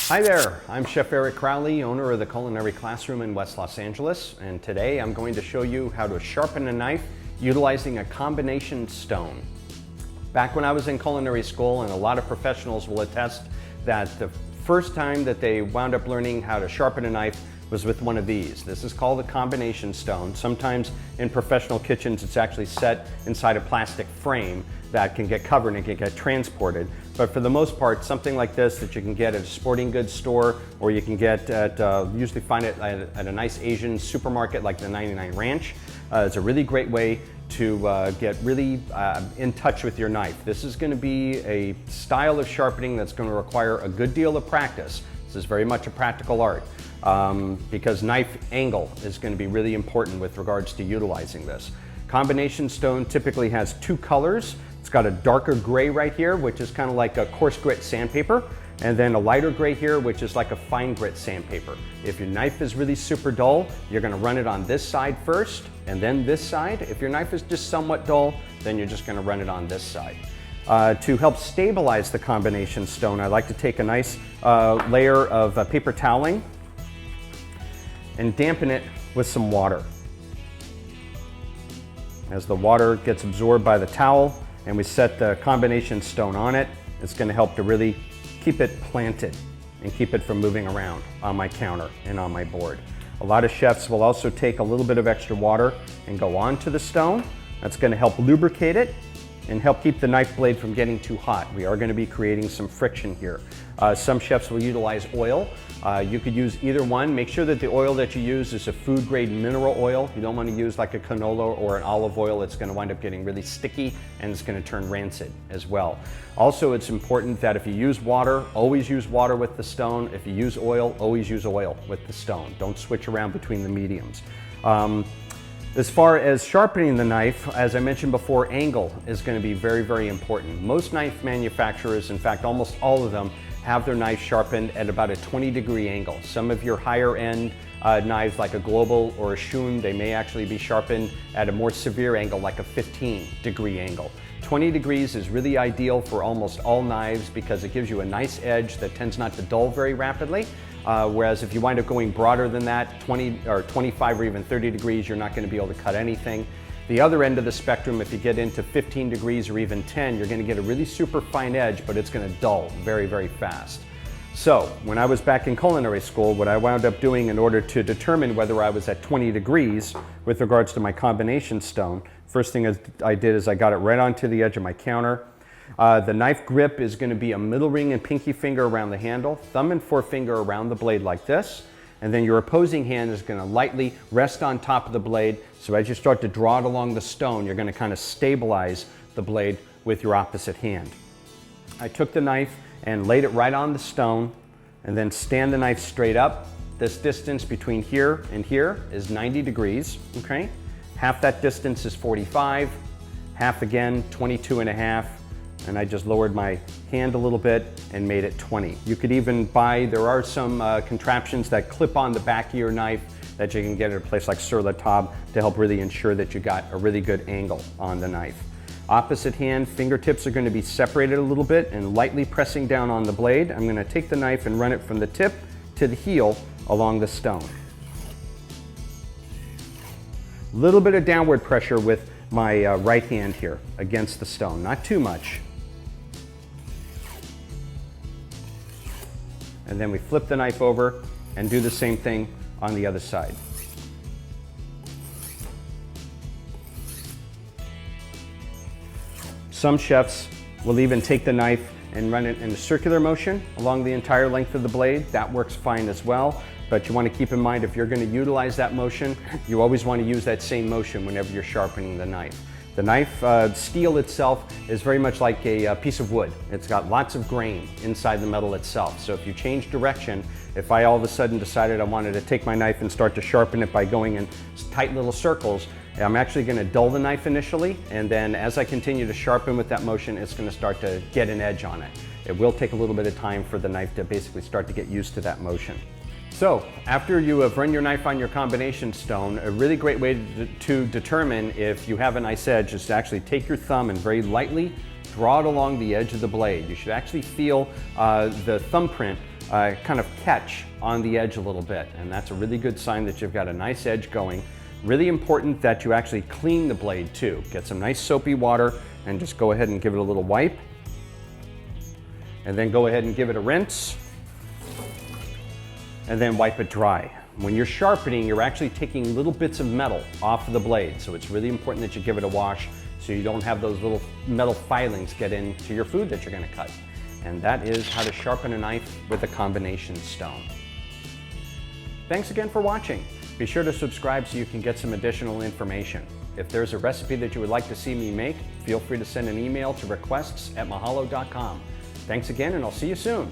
Hi there, I'm Chef Eric Crowley, owner of the Culinary Classroom in West Los Angeles, and today I'm going to show you how to sharpen a knife utilizing a combination stone. Back when I was in culinary school, and a lot of professionals will attest that the first time that they wound up learning how to sharpen a knife was with one of these. This is called a combination stone. Sometimes in professional kitchens it's actually set inside a plastic frame that can get covered and can get transported. But for the most part, something like this that you can get at a sporting goods store, or you can get at, usually find it at a nice Asian supermarket like the 99 Ranch. It's a really great way to get really in touch with your knife. This is going to be a style of sharpening that's going to require a good deal of practice. This is very much a practical art because knife angle is going to be really important with regards to utilizing this. Combination stone typically has two colors. It's got a darker gray right here, which is kind of like a coarse grit sandpaper, and then a lighter gray here, which is like a fine grit sandpaper. If your knife is really super dull, you're going to run it on this side first and then this side. If your knife is just somewhat dull, then you're just going to run it on this side. To help stabilize the combination stone, I like to take a nice layer of paper toweling and dampen it with some water. As the water gets absorbed by the towel and we set the combination stone on it, it's going to help to really keep it planted and keep it from moving around on my counter and on my board. A lot of chefs will also take a little bit of extra water and go onto the stone. That's going to help lubricate it and help keep the knife blade from getting too hot. We are going to be creating some friction here. Some chefs will utilize oil. You could use either one. Make sure that the oil that you use is a food grade mineral oil. You don't want to use like a canola or an olive oil. It's going to wind up getting really sticky and it's going to turn rancid as well. Also, it's important that if you use water, always use water with the stone. If you use oil, always use oil with the stone. Don't switch around between the mediums. As far as sharpening the knife, as I mentioned before, angle is going to be very, very important. Most knife manufacturers, in fact almost all of them, have their knife sharpened at about a 20-degree angle. Some of your higher end knives like a Global or a Shun, they may actually be sharpened at a more severe angle like a 15-degree angle. 20 degrees is really ideal for almost all knives because it gives you a nice edge that tends not to dull very rapidly. Whereas if you wind up going broader than that, 20 or 25 or even 30 degrees, you're not going to be able to cut anything. The other end of the spectrum, if you get into 15 degrees or even 10, you're going to get a really super fine edge, but it's going to dull very, very fast. So when I was back in culinary school, what I wound up doing in order to determine whether I was at 20 degrees with regards to my combination stone, first thing I did is I got it right onto the edge of my counter. The knife grip is going to be a middle ring and pinky finger around the handle, thumb and forefinger around the blade like this, and then your opposing hand is going to lightly rest on top of the blade. So as you start to draw it along the stone, you're going to kind of stabilize the blade with your opposite hand. I took the knife and laid it right on the stone and then stand the knife straight up. This distance between here and here is 90 degrees, okay? Half that distance is 45, half again 22.5. And I just lowered my hand a little bit and made it 20. You could even buy, there are some contraptions that clip on the back of your knife that you can get at a place like Sur La Table to help really ensure that you got a really good angle on the knife. Opposite hand, fingertips are going to be separated a little bit and lightly pressing down on the blade. I'm going to take the knife and run it from the tip to the heel along the stone. A little bit of downward pressure with my right hand here against the stone, not too much. And then we flip the knife over and do the same thing on the other side. Some chefs will even take the knife and run it in a circular motion along the entire length of the blade. That works fine as well, but you want to keep in mind if you're going to utilize that motion, you always want to use that same motion whenever you're sharpening the knife. The knife, steel itself, is very much like a piece of wood. It's got lots of grain inside the metal itself. So if you change direction, if I all of a sudden decided I wanted to take my knife and start to sharpen it by going in tight little circles, I'm actually going to dull the knife initially, and then as I continue to sharpen with that motion, it's going to start to get an edge on it. It will take a little bit of time for the knife to basically start to get used to that motion. So after you have run your knife on your combination stone, a really great way to determine if you have a nice edge is to actually take your thumb and very lightly draw it along the edge of the blade. You should actually feel the thumbprint kind of catch on the edge a little bit, and that's a really good sign that you've got a nice edge going. Really important that you actually clean the blade too. Get some nice soapy water and just go ahead and give it a little wipe. And then go ahead and give it a rinse. And then wipe it dry. When you're sharpening, you're actually taking little bits of metal off of the blade, so it's really important that you give it a wash so you don't have those little metal filings get into your food that you're going to cut. And that is how to sharpen a knife with a combination stone. Thanks again for watching. Be sure to subscribe so you can get some additional information. If there's a recipe that you would like to see me make, feel free to send an email to requests@mahalo.com. Thanks again, and I'll see you soon.